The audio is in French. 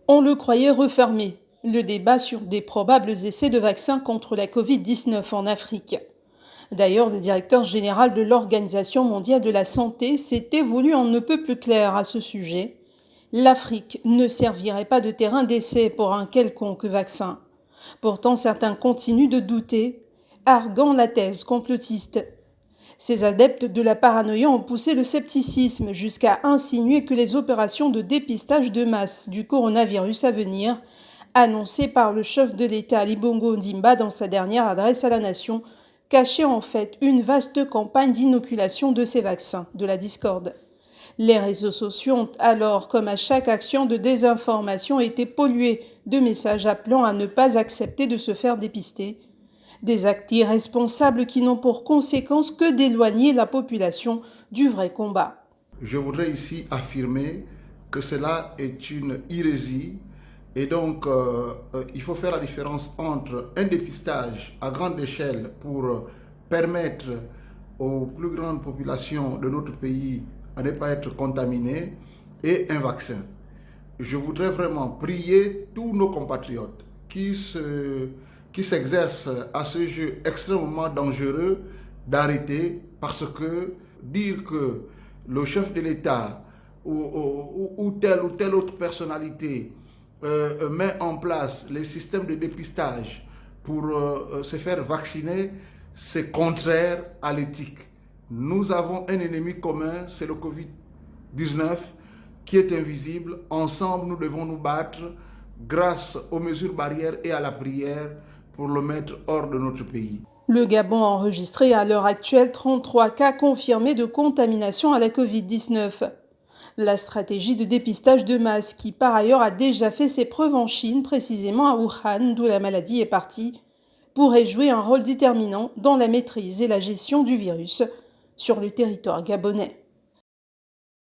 On le croyait refermé, le débat sur des probables essais de vaccins contre la Covid-19 en Afrique. D'ailleurs, le directeur général de l'Organisation mondiale de la santé s'était voulu on ne peut plus clair à ce sujet. L'Afrique ne servirait pas de terrain d'essai pour un quelconque vaccin. Pourtant, certains continuent de douter, arguant la thèse complotiste. Ces adeptes de la paranoïa ont poussé le scepticisme jusqu'à insinuer que les opérations de dépistage de masse du coronavirus à venir, annoncées par le chef de l'État Ali Bongo Ondimba dans sa dernière adresse à la nation, cachaient en fait une vaste campagne d'inoculation de ces vaccins, de la discorde. Les réseaux sociaux ont alors, comme à chaque action de désinformation, été pollués de messages appelant à ne pas accepter de se faire dépister. Des actes irresponsables qui n'ont pour conséquence que d'éloigner la population du vrai combat. Je voudrais ici affirmer que cela est une hérésie et donc il faut faire la différence entre un dépistage à grande échelle pour permettre aux plus grandes populations de notre pays à ne pas être contaminées et un vaccin. Je voudrais vraiment prier tous nos compatriotes qui s'exercent à ce jeu extrêmement dangereux d'arrêter, parce que dire que le chef de l'État ou telle autre personnalité met en place les systèmes de dépistage pour se faire vacciner, c'est contraire à l'éthique. Nous avons un ennemi commun, c'est le Covid-19, qui est invisible. Ensemble, nous devons nous battre grâce aux mesures barrières et à la prière pour le mettre hors de notre pays. Le Gabon a enregistré à l'heure actuelle 33 cas confirmés de contamination à la Covid-19. La stratégie de dépistage de masse, qui par ailleurs a déjà fait ses preuves en Chine, précisément à Wuhan, d'où la maladie est partie, pourrait jouer un rôle déterminant dans la maîtrise et la gestion du virus sur le territoire gabonais.